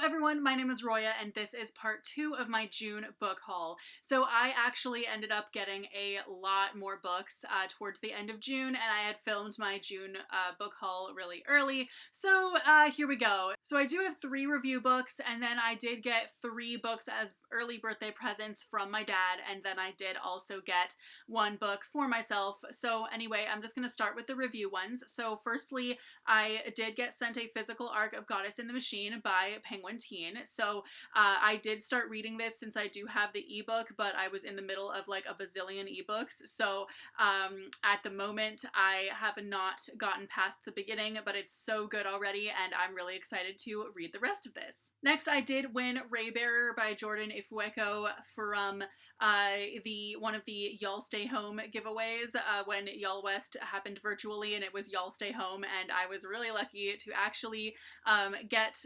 everyone, my name is Roya and this is part 2 of my June book haul. So I actually ended up getting a lot more books towards the end of June, and I had filmed my June book haul really early. So here we go. So I do have 3 review books, and then I did get 3 books as early birthday presents from my dad, and then I did also get 1 book for myself. So anyway, I'm just going to start with the review ones. So firstly, I did get sent a physical arc of Goddess in the Machine by Penguin Teen. So I did start reading this since I do have the ebook, but I was in the middle of like a bazillion ebooks. So at the moment, I have not gotten past the beginning, but it's so good already, and I'm really excited to read the rest of this. Next, I did win Raybearer by Jordan Ifueko from one of the Y'all Stay Home giveaways when Y'all West happened virtually, and it was Y'all Stay Home, and I was really lucky to actually get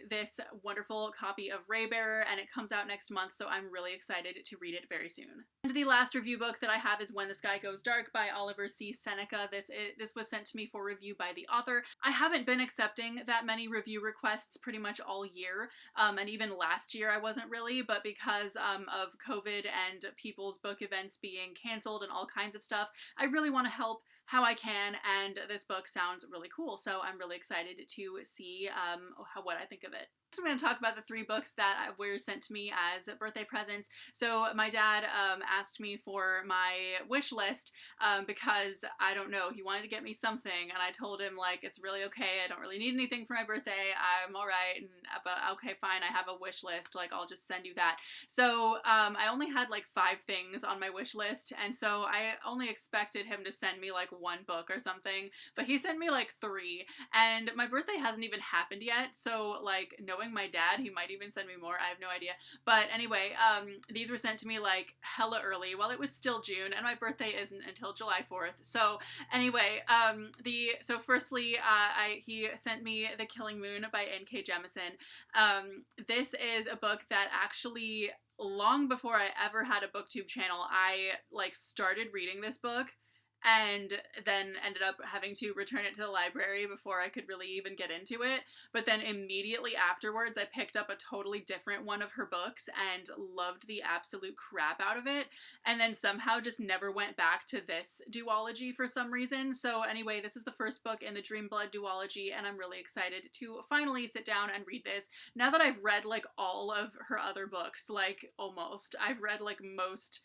this wonderful copy of Raybearer, and it comes out next month, so I'm really excited to read it very soon. And the last review book that I have is When the Sky Goes Dark by Oliver C. Seneca. This was sent to me for review by the author. I haven't been accepting that many review requests pretty much all year, and even last year I wasn't really, but because of COVID and people's book events being canceled and all kinds of stuff, I really want to help how I can, and this book sounds really cool, so I'm really excited to see what I think of it. So I'm going to talk about the 3 books that were sent to me as birthday presents. So my dad asked me for my wish list because, I don't know, he wanted to get me something, and I told him, like, it's really okay, I don't really need anything for my birthday, I'm alright, but okay, fine, I have a wish list, like, I'll just send you that. So I only had like 5 things on my wish list, and so I only expected him to send me like 1 book or something, but he sent me like 3, and my birthday hasn't even happened yet, so like, knowing my dad, he might even send me more, I have no idea. But anyway, these were sent to me like hella early while it was still June, and my birthday isn't until July 4th. So anyway, so firstly, he sent me The Killing Moon by N.K. Jemisin. This is a book that actually, long before I ever had a booktube channel, I like started reading this book and then ended up having to return it to the library before I could really even get into it. But then immediately afterwards, I picked up a totally different one of her books and loved the absolute crap out of it, and then somehow just never went back to this duology for some reason. So anyway, this is the first book in the Dreamblood duology, and I'm really excited to finally sit down and read this. Now that I've read like all of her other books, like almost, I've read like most,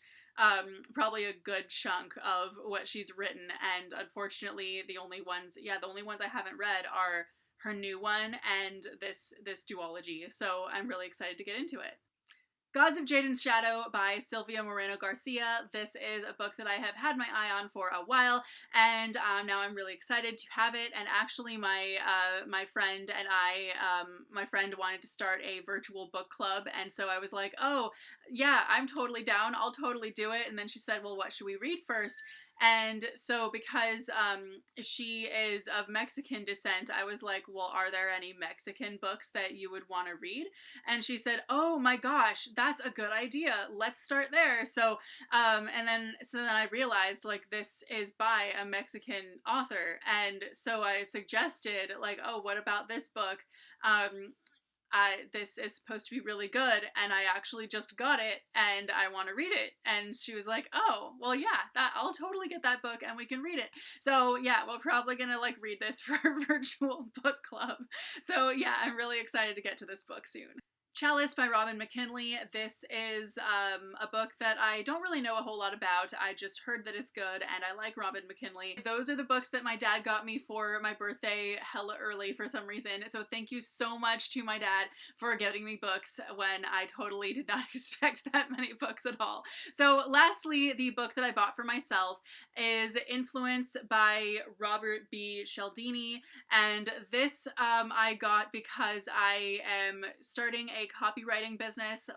probably a good chunk of what she's written, and unfortunately the only ones I haven't read are her new one and this duology, so I'm really excited to get into it. Gods of Jadens Shadow by Silvia Moreno Garcia. This is a book that I have had my eye on for a while, and now I'm really excited to have it. And actually, my friend and my friend wanted to start a virtual book club, and so I was like, oh yeah, I'm totally down, I'll totally do it. And then she said, well, what should we read first? And so because she is of Mexican descent, I was like, well, are there any Mexican books that you would want to read? And she said, oh my gosh, that's a good idea, let's start there. So then I realized, like, this is by a Mexican author, and so I suggested, like, oh, what about this book? This is supposed to be really good, and I actually just got it, and I want to read it. And she was like, oh, well, yeah, I'll totally get that book, and we can read it. So yeah, we're probably gonna like read this for our virtual book club. So yeah, I'm really excited to get to this book soon. Chalice by Robin McKinley. This is a book that I don't really know a whole lot about. I just heard that it's good, and I like Robin McKinley. Those are the books that my dad got me for my birthday hella early for some reason, so thank you so much to my dad for getting me books when I totally did not expect that many books at all. So lastly, the book that I bought for myself is Influence by Robert B. Cialdini, and this I got because I am starting a copywriting business,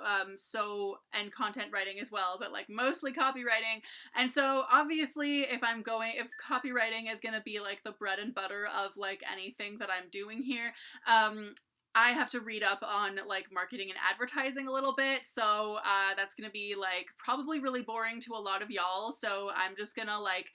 and content writing as well, but like mostly copywriting. And so obviously if copywriting is gonna be like the bread and butter of like anything that I'm doing here, I have to read up on like marketing and advertising a little bit, so that's gonna be like probably really boring to a lot of y'all, so I'm just gonna like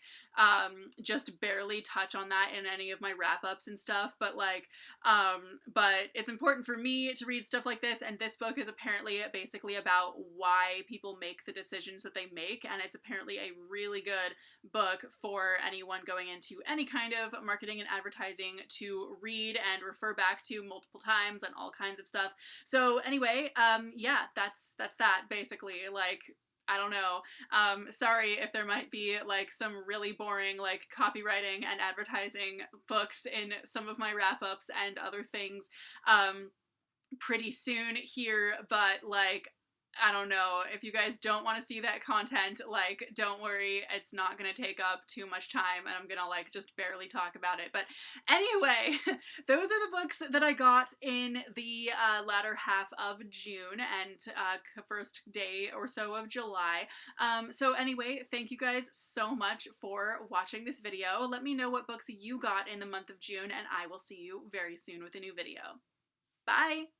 just barely touch on that in any of my wrap-ups and stuff, but like, but it's important for me to read stuff like this, and this book is apparently basically about why people make the decisions that they make, and it's apparently a really good book for anyone going into any kind of marketing and advertising to read and refer back to multiple times and all kinds of stuff. So anyway, yeah, that's that basically. Like, I don't know. Sorry if there might be like some really boring like copywriting and advertising books in some of my wrap-ups and other things pretty soon here, but like, I don't know, if you guys don't want to see that content, like, don't worry, it's not gonna take up too much time, and I'm gonna like just barely talk about it. But anyway, those are the books that I got in the latter half of June and first day or so of July. So anyway, thank you guys so much for watching this video. Let me know what books you got in the month of June, and I will see you very soon with a new video. Bye!